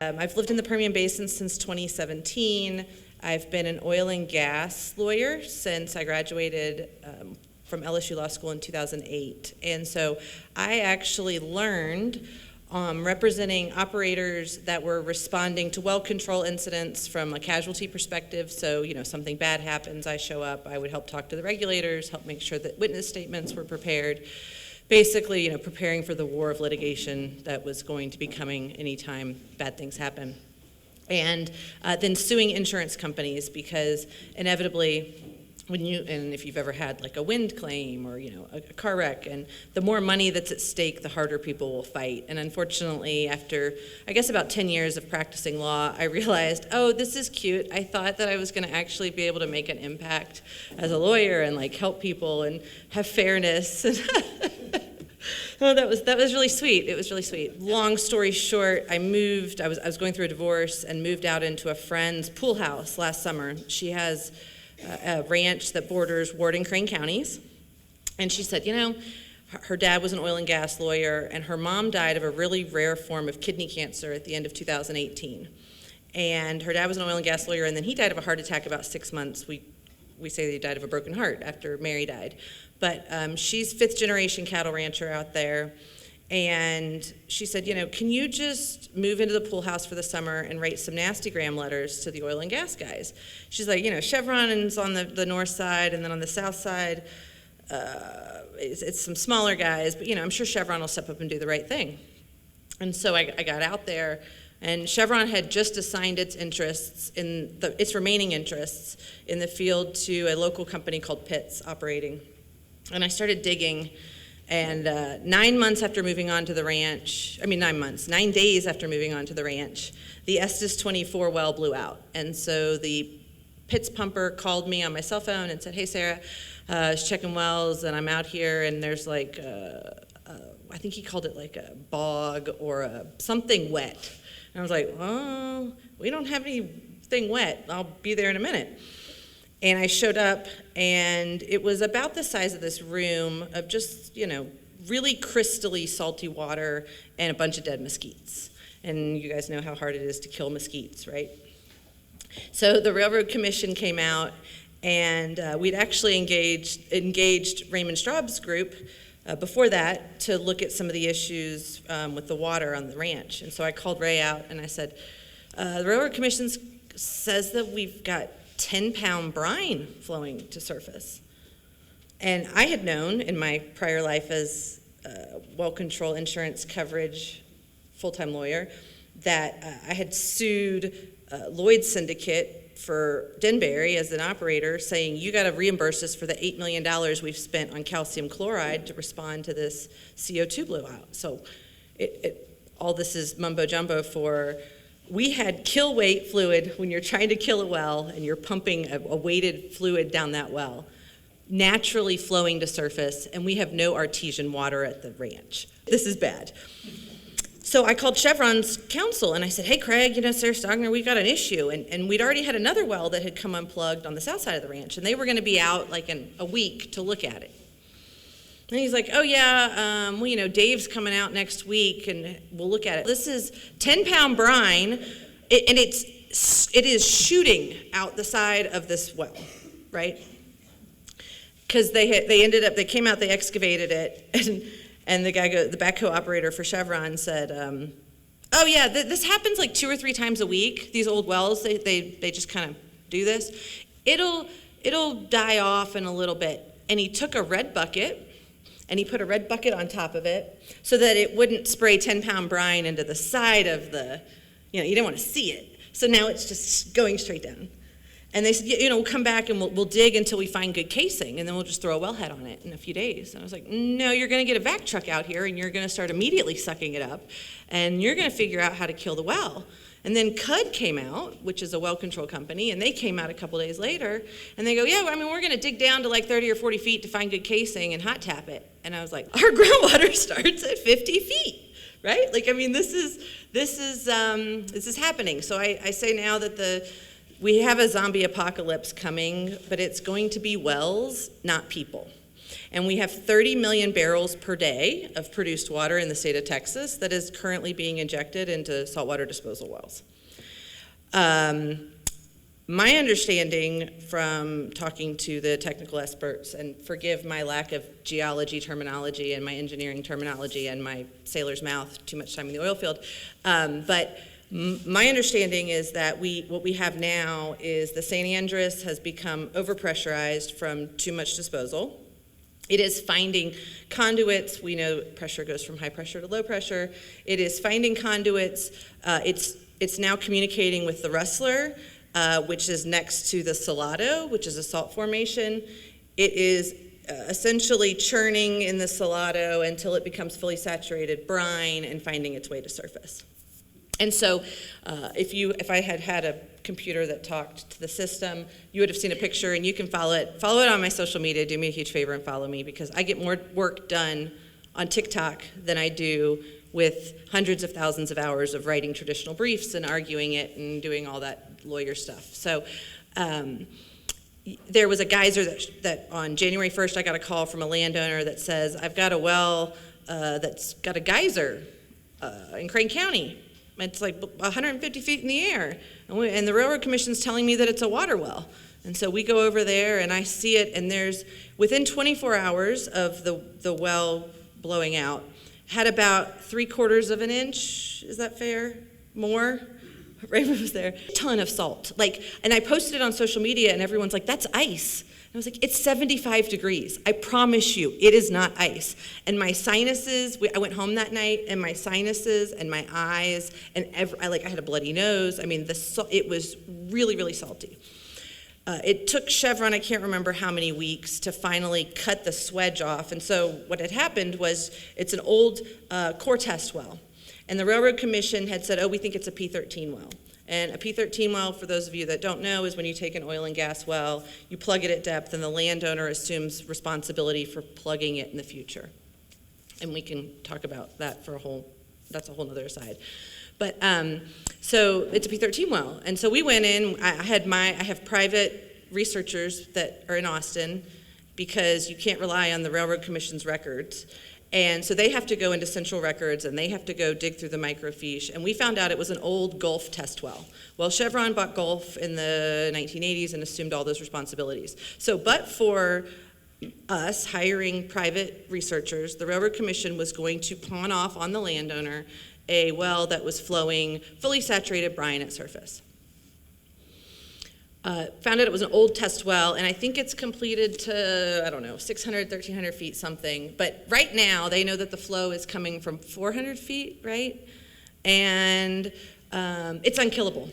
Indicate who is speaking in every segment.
Speaker 1: I've lived in the Permian Basin since 2017. I've been an oil and gas lawyer since I graduated from LSU Law School in 2008. And so I actually learned representing operators that were responding to well control incidents from a casualty perspective. So, something bad happens, I show up, I would help talk to the regulators, help make sure that witness statements were prepared. Basically, preparing for the war of litigation that was going to be coming anytime bad things happen. And then suing insurance companies, because inevitably, and if you've ever had like a wind claim or a car wreck, and the more money that's at stake, the harder people will fight. And unfortunately, after I guess about 10 years of practicing law, I realized, oh, this is cute. I thought that I was going to actually be able to make an impact as a lawyer and like help people and have fairness. Oh, that was really sweet. It was really sweet. Long story short, I was going through a divorce and moved out into a friend's pool house last summer. She has a ranch that borders Ward and Crane counties. And she said, her dad was an oil and gas lawyer, and her mom died of a really rare form of kidney cancer at the end of 2018. And her dad was an oil and gas lawyer, and then he died of a heart attack about 6 months. We say that he died of a broken heart after Mary died. But she's fifth generation cattle rancher out there. And she said, can you just move into the pool house for the summer and write some nastygram letters to the oil and gas guys? She's like, Chevron's on the north side, and then on the south side, it's some smaller guys, but I'm sure Chevron will step up and do the right thing. And so I got out there, and Chevron had just assigned its remaining interests in the field to a local company called Pitts operating. And I started digging, and 9 months after moving on to the ranch, 9 days after moving on to the ranch, the Estes 24 well blew out. And so the Pitts pumper called me on my cell phone and said, hey, Sarah, I was checking wells, and I'm out here, and there's like, I think he called it like a bog or something wet. And I was like, oh, we don't have anything wet. I'll be there in a minute. And I showed up, and it was about the size of this room of just, really crystally salty water and a bunch of dead mesquites. And you guys know how hard it is to kill mesquites, right? So the Railroad Commission came out, and we'd actually engaged Raymond Straub's group before that to look at some of the issues with the water on the ranch. And so I called Ray out, and I said, the Railroad Commission says that we've got 10-pound brine flowing to surface. And I had known in my prior life as well control insurance coverage full-time lawyer that I had sued Lloyd's Syndicate for Denbury as an operator, saying you got to reimburse us for the $8 million we've spent on calcium chloride to respond to this CO2 blowout. So all this is mumbo jumbo for. We had kill weight fluid when you're trying to kill a well and you're pumping a weighted fluid down that well, naturally flowing to surface, and we have no artesian water at the ranch. This is bad. So I called Chevron's counsel and I said, hey, Craig, Sarah Stogner, we've got an issue. And we'd already had another well that had come unplugged on the south side of the ranch, and they were going to be out like in a week to look at it. And he's like, oh yeah, Dave's coming out next week and we'll look at it. This is 10-pound brine, and it is shooting out the side of this well, right? Because they came out, they excavated it, and the backhoe operator for Chevron said, oh yeah, this happens like 2 or 3 times a week. These old wells, they just kind of do this. It'll die off in a little bit. And he took a red bucket, and he put a red bucket on top of it so that it wouldn't spray 10-pound brine into the side of the, you didn't want to see it. So now it's just going straight down. And they said, we'll come back and we'll dig until we find good casing, and then we'll just throw a wellhead on it in a few days. And I was like, no, you're going to get a vac truck out here, and you're going to start immediately sucking it up, and you're going to figure out how to kill the well. And then CUD came out, which is a well control company, and they came out a couple days later, and they go, yeah, we're going to dig down to like 30 or 40 feet to find good casing and hot tap it. And I was like, our groundwater starts at 50 feet, right? This is happening. So I say now that we have a zombie apocalypse coming, but it's going to be wells, not people. And we have 30 million barrels per day of produced water in the state of Texas that is currently being injected into saltwater disposal wells. My understanding from talking to the technical experts, and forgive my lack of geology terminology and my engineering terminology and my sailor's mouth, too much time in the oil field, but my understanding is that what we have now is the San Andres has become overpressurized from too much disposal. It is finding conduits. We know pressure goes from high pressure to low pressure. It is finding conduits. It's now communicating with the Rustler, which is next to the Salado, which is a salt formation. It is essentially churning in the Salado until it becomes fully saturated brine and finding its way to surface. And so if I had had a computer that talked to the system, you would have seen a picture, and you can follow it on my social media. Do me a huge favor and follow me, because I get more work done on TikTok than I do with hundreds of thousands of hours of writing traditional briefs and arguing it and doing all that lawyer stuff. So there was a geyser that on January 1st, I got a call from a landowner that says, I've got a well that's got a geyser in Crane County. It's like 150 feet in the air. And the Railroad Commission's telling me that it's a water well. And so we go over there and I see it, and there's, within 24 hours of the well blowing out, had about 3/4 of an inch, is that fair? More? Raven was there. A ton of salt. And I posted it on social media, and everyone's like, that's ice. And I was like, it's 75 degrees. I promise you, it is not ice. And my sinuses, I went home that night, and my sinuses and my eyes, and I had a bloody nose. I mean, it was really, really salty. It took Chevron, I can't remember how many weeks, to finally cut the swedge off. And so what had happened was, it's an old core test well. And the Railroad Commission had said, we think it's a P13 well. And a P13 well, for those of you that don't know, is when you take an oil and gas well, you plug it at depth, and the landowner assumes responsibility for plugging it in the future. And we can talk about that that's a whole nother aside. But so it's a P13 well. And so we went in, I have private researchers that are in Austin, because you can't rely on the Railroad Commission's records. And so they have to go into central records, and they have to go dig through the microfiche. And we found out it was an old Gulf test well. Well, Chevron bought Gulf in the 1980s and assumed all those responsibilities. So, but for us hiring private researchers, the Railroad Commission was going to pawn off on the landowner a well that was flowing fully saturated brine at surface. Found out it was an old test well, and I think it's completed to, 600, 1,300 feet something. But right now, they know that the flow is coming from 400 feet, right? And it's unkillable.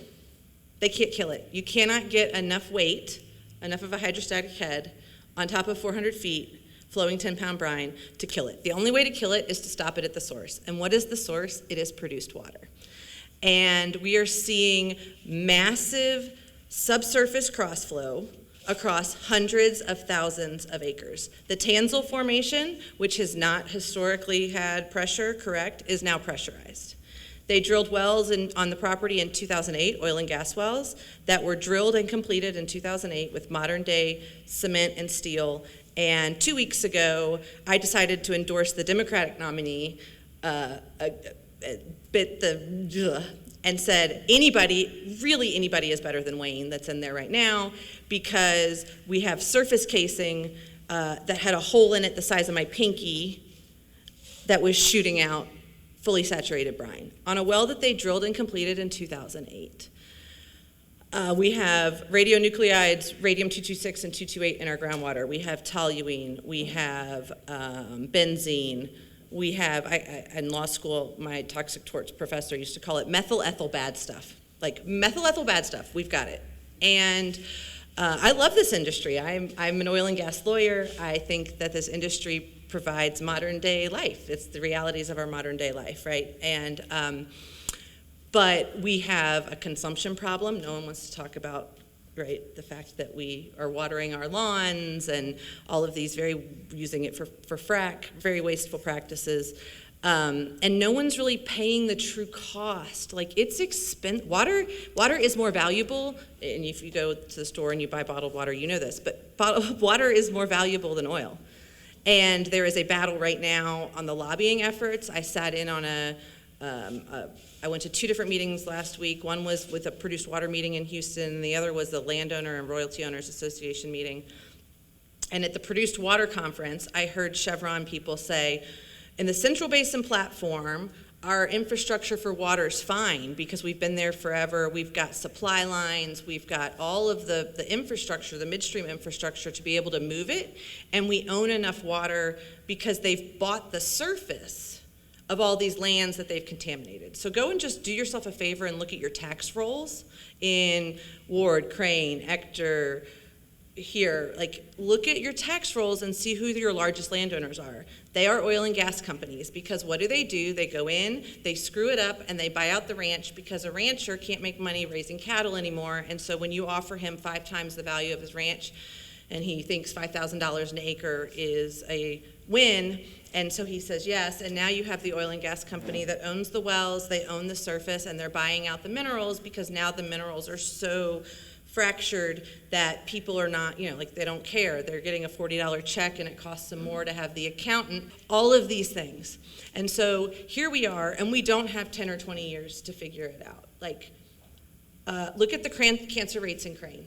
Speaker 1: They can't kill it. You cannot get enough weight, enough of a hydrostatic head, on top of 400 feet, flowing 10-pound brine, to kill it. The only way to kill it is to stop it at the source. And what is the source? It is produced water. And we are seeing massive subsurface crossflow across hundreds of thousands of acres. The Tanzel Formation, which has not historically had pressure, correct, is now pressurized. They drilled wells on the property in 2008, oil and gas wells, that were drilled and completed in 2008 with modern day cement and steel. And 2 weeks ago, I decided to endorse the Democratic nominee, and said, really anybody is better than Wayne that's in there right now, because we have surface casing that had a hole in it the size of my pinky that was shooting out fully saturated brine on a well that they drilled and completed in 2008. We have radionuclides, radium-226 and 228 in our groundwater. We have toluene. We have benzene. We have, in law school, my toxic torts professor used to call it methyl ethyl bad stuff. Like methyl ethyl bad stuff, we've got it. And I love this industry. I'm an oil and gas lawyer. I think that this industry provides modern day life. It's the realities of our modern day life, right? And, but we have a consumption problem. No one wants to talk about, right, the fact that we are watering our lawns and all of these using it for frack, very wasteful practices. And no one's really paying the true cost. Like, it's expensive. Water is more valuable, and if you go to the store and you buy bottled water, you know this, but water is more valuable than oil. And there is a battle right now on the lobbying efforts. I sat in on I went to 2 different meetings last week. One was with a produced water meeting in Houston, and the other was the Landowner and Royalty Owners Association meeting. And at the Produced Water Conference, I heard Chevron people say, in the Central Basin Platform, our infrastructure for water is fine because we've been there forever. We've got supply lines. We've got all of the infrastructure, the midstream infrastructure to be able to move it. And we own enough water because they've bought the surface of all these lands that they've contaminated. So go and just do yourself a favor and look at your tax rolls in Ward, Crane, Ector, here, like look at your tax rolls and see who your largest landowners are. They are oil and gas companies, because what do? They go in, they screw it up, and they buy out the ranch because a rancher can't make money raising cattle anymore. And so when you offer him 5 times the value of his ranch, and he thinks $5,000 an acre is a win, and so he says yes, and now you have the oil and gas company that owns the wells, they own the surface, and they're buying out the minerals because now the minerals are so fractured that people are not, like they don't care. They're getting a $40 check and it costs them more to have the accountant, all of these things. And so here we are, and we don't have 10 or 20 years to figure it out. Like, look at the cancer rates in Crane.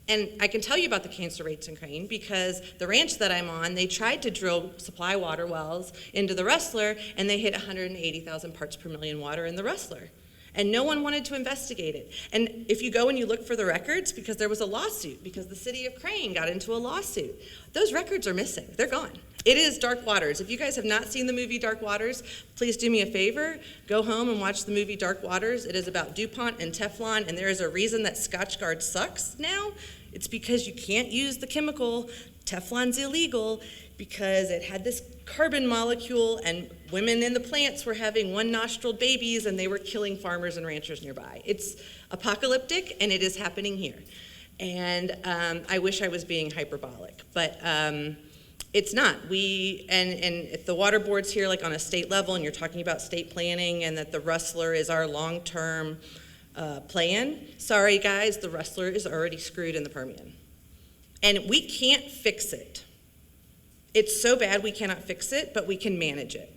Speaker 1: And I can tell you about the cancer rates in Crane because the ranch that I'm on, they tried to drill supply water wells into the Rustler, and they hit 180,000 parts per million water in the Rustler. And no one wanted to investigate it. And if you go and you look for the records, because there was a lawsuit, because the city of Crane got into a lawsuit, those records are missing. They're gone. It is Dark Waters. If you guys have not seen the movie Dark Waters, please do me a favor. Go home and watch the movie Dark Waters. It is about DuPont and Teflon, and there is a reason that Scotchgard sucks now. It's because you can't use the chemical. Teflon's illegal because it had this carbon molecule, and women in the plants were having one-nostriled babies, and they were killing farmers and ranchers nearby. It's apocalyptic, and it is happening here. And I wish I was being hyperbolic, but it's not. And if the water board's here, like on a state level, and you're talking about state planning, and that the Rustler is our long-term plan, sorry guys, the Rustler is already screwed in the Permian. And we can't fix it. It's so bad we cannot fix it, but we can manage it.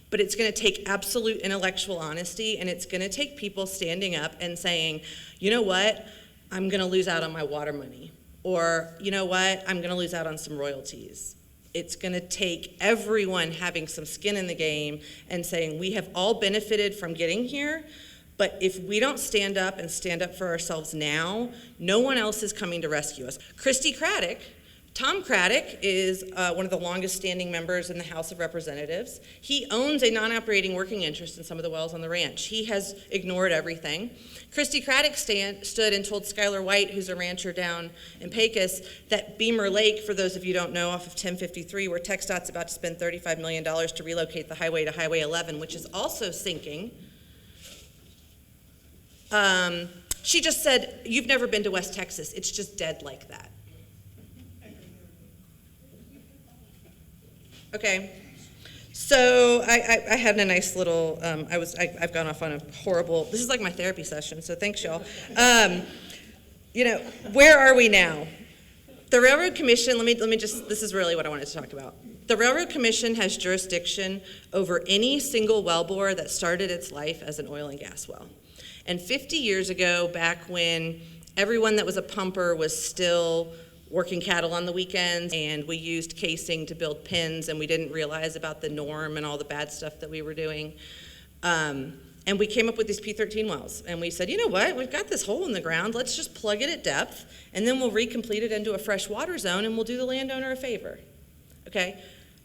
Speaker 1: But it's going to take absolute intellectual honesty, and it's going to take people standing up and saying, you know what, I'm going to lose out on my water money. Or, you know what, I'm going to lose out on some royalties. It's going to take everyone having some skin in the game and saying, we have all benefited from getting here, but if we don't stand up and stand up for ourselves now, no one else is coming to rescue us. Christy Craddock, Tom Craddock is one of the longest standing members in the House of Representatives. He owns a non-operating working interest in some of the wells on the ranch. He has ignored everything. Christy Craddock stood and told Skylar White, who's a rancher down in Pecos, that Beamer Lake, for those of you who don't know, off of 1053, where TxDOT's about to spend $35 million to relocate the highway to Highway 11, which is also sinking. She just said, you've never been to West Texas. It's just dead like that. Okay, so I had a nice little, I've gone off on a horrible, this is like my therapy session, so thanks y'all. Where are we now? The Railroad Commission, let me just, this is really what I wanted to talk about. The Railroad Commission has jurisdiction over any single wellbore that started its life as an oil and gas well. And 50 years ago, back when everyone that was a pumper was still working cattle on the weekends, and we used casing to build pins, and we didn't realize about the norm and all the bad stuff that we were doing. And we came up with these P13 wells, and we said, you know what, we've got this hole in the ground, let's just plug it at depth, and then we'll recomplete it into a fresh water zone, and we'll do the landowner a favor, okay?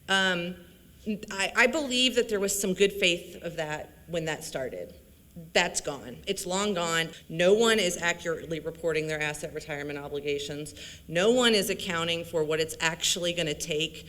Speaker 1: I believe that there was some good faith of that when that started. That's gone. It's long gone. No one is accurately reporting their asset retirement obligations. No one is accounting for what it's actually going to take.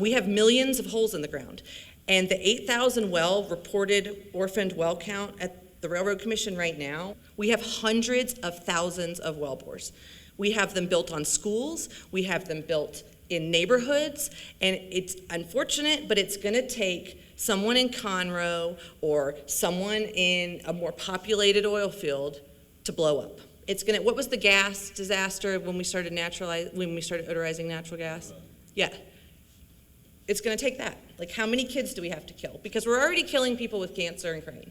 Speaker 1: We have millions of holes in the ground. And the 8,000 well reported orphaned well count at the Railroad Commission right now, we have hundreds of thousands of well bores. We have them built on schools. We have them built in neighborhoods. And it's unfortunate, but it's going to take someone in Conroe or someone in a more populated oil field to blow up. It's gonna. What was the gas disaster when we started odorizing natural gas? Yeah, it's going to take that. Like, how many kids do we have to kill? Because we're already killing people with cancer and crane.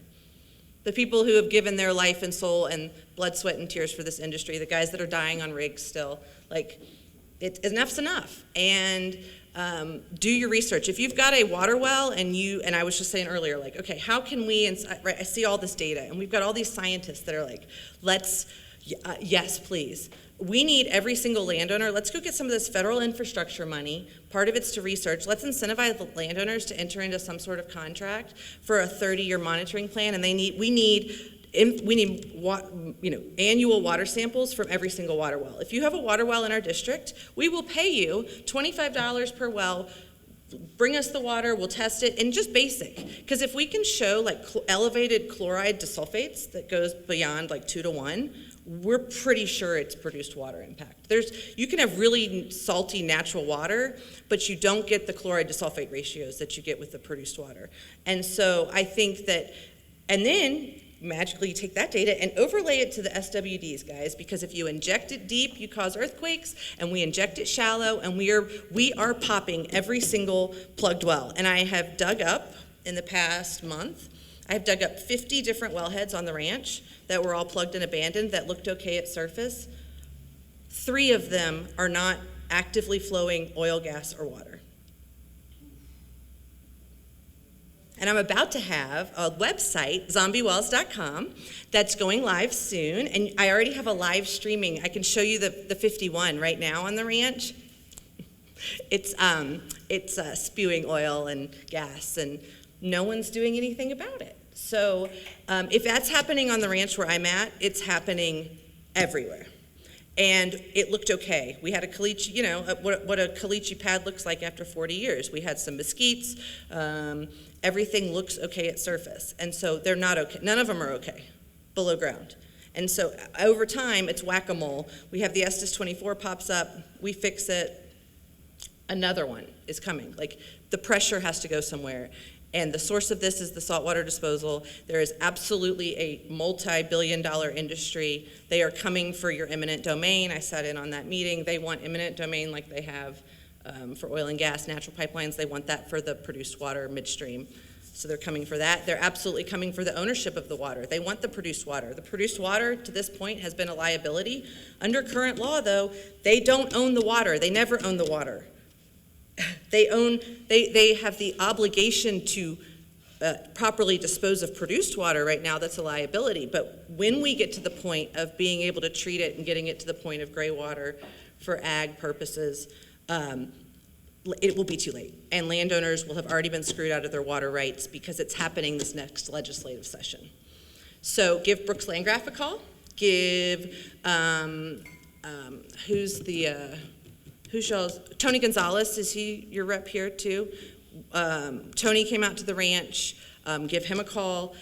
Speaker 1: The people who have given their life and soul and blood, sweat, and tears for this industry, the guys that are dying on rigs still, like, enough's enough. And do your research. If you've got a water well and I was just saying earlier, like, okay, how can we, right, I see all this data, and we've got all these scientists that are like, yes, please. We need every single landowner. Let's go get some of this federal infrastructure money. Part of it's to research. Let's incentivize the landowners to enter into some sort of contract for a 30-year monitoring plan, and we need annual water samples from every single water well. If you have a water well in our district, we will pay you $25 per well. Bring us the water, we'll test it, and just basic. Because if we can show like elevated chloride to sulfates that goes beyond like 2 to 1, we're pretty sure it's produced water impact. You can have really salty natural water, but you don't get the chloride to sulfate ratios that you get with the produced water. And so I think that, and then magically you take that data and overlay it to the SWDs, guys, because if you inject it deep, you cause earthquakes, and we inject it shallow, and we are popping every single plugged well. And I have dug up, in the past month, I have dug up 50 different wellheads on the ranch that were all plugged and abandoned that looked okay at surface. 3 of them are not actively flowing oil, gas, or water. And I'm about to have a website, zombiewells.com, that's going live soon. And I already have a live streaming. I can show you the 51 right now on the ranch. It's spewing oil and gas, and no one's doing anything about it. So if that's happening on the ranch where I'm at, it's happening everywhere. And it looked okay. We had a caliche, what a caliche pad looks like after 40 years. We had some mesquites. Everything looks okay at surface. And so they're not okay. None of them are okay below ground. And so over time, it's whack-a-mole. We have the Estes 24 pops up. We fix it. Another one is coming. Like, the pressure has to go somewhere. And the source of this is the saltwater disposal. There is absolutely a multi-billion-dollar industry. They are coming for your eminent domain. I sat in on that meeting. They want eminent domain like they have for oil and gas, natural pipelines. They want that for the produced water midstream. So they're coming for that. They're absolutely coming for the ownership of the water. They want the produced water. The produced water, to this point, has been a liability. Under current law, though, they don't own the water. They never own the water. They have the obligation to properly dispose of produced water right now. That's a liability. But when we get to the point of being able to treat it and getting it to the point of gray water for ag purposes, it will be too late. And landowners will have already been screwed out of their water rights because it's happening this next legislative session. So give Brooks Landgraf a call. Give, Tony Gonzalez, is he your rep here too? Tony came out to the ranch, give him a call.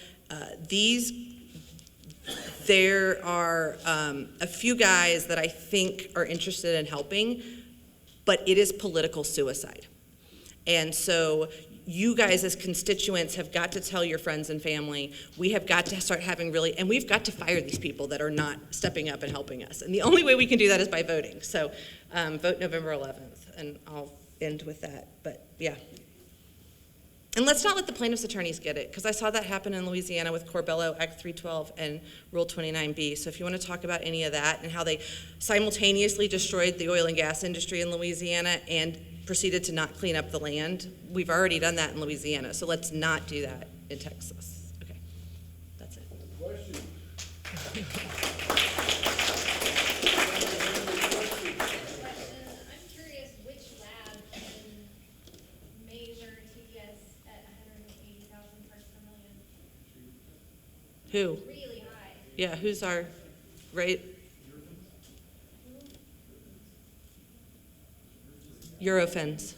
Speaker 1: There are a few guys that I think are interested in helping, but it is political suicide. And so you guys as constituents have got to tell your friends and family, we have got to start having and we've got to fire these people that are not stepping up and helping us. And the only way we can do that is by voting. So vote November 11th, and I'll end with that, but yeah. And let's not let the plaintiff's attorneys get it, because I saw that happen in Louisiana with Corbello, Act 312, and Rule 29B. So if you want to talk about any of that and how they simultaneously destroyed the oil and gas industry in Louisiana and proceeded to not clean up the land, we've already done that in Louisiana. So let's not do that in Texas. Okay, that's it.
Speaker 2: Question.
Speaker 1: Who?
Speaker 3: Really high.
Speaker 1: Yeah, who's our rate? Eurofins.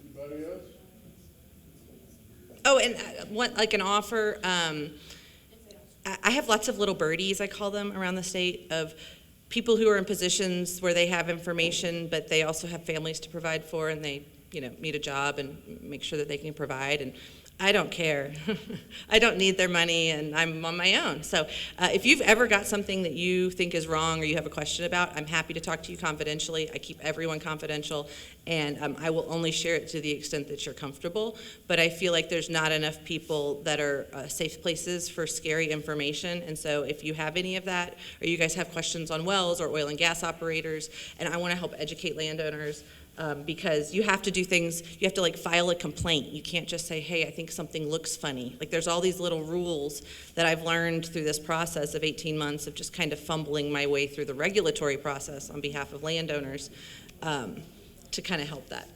Speaker 2: Anybody else?
Speaker 1: Oh, and like an offer, I have lots of little birdies, I call them, around the state, of people who are in positions where they have information, but they also have families to provide for, and they, need a job and make sure that they can provide. And I don't care. I don't need their money, and I'm on my own. So if you've ever got something that you think is wrong or you have a question about, I'm happy to talk to you confidentially. I keep everyone confidential, and I will only share it to the extent that you're comfortable. But I feel like there's not enough people that are safe places for scary information. And so if you have any of that, or you guys have questions on wells or oil and gas operators, and I want to help educate landowners, because you have to do things, you have to like file a complaint. You can't just say, hey, I think something looks funny. Like there's all these little rules that I've learned through this process of 18 months of just kind of fumbling my way through the regulatory process on behalf of landowners to kind of help that.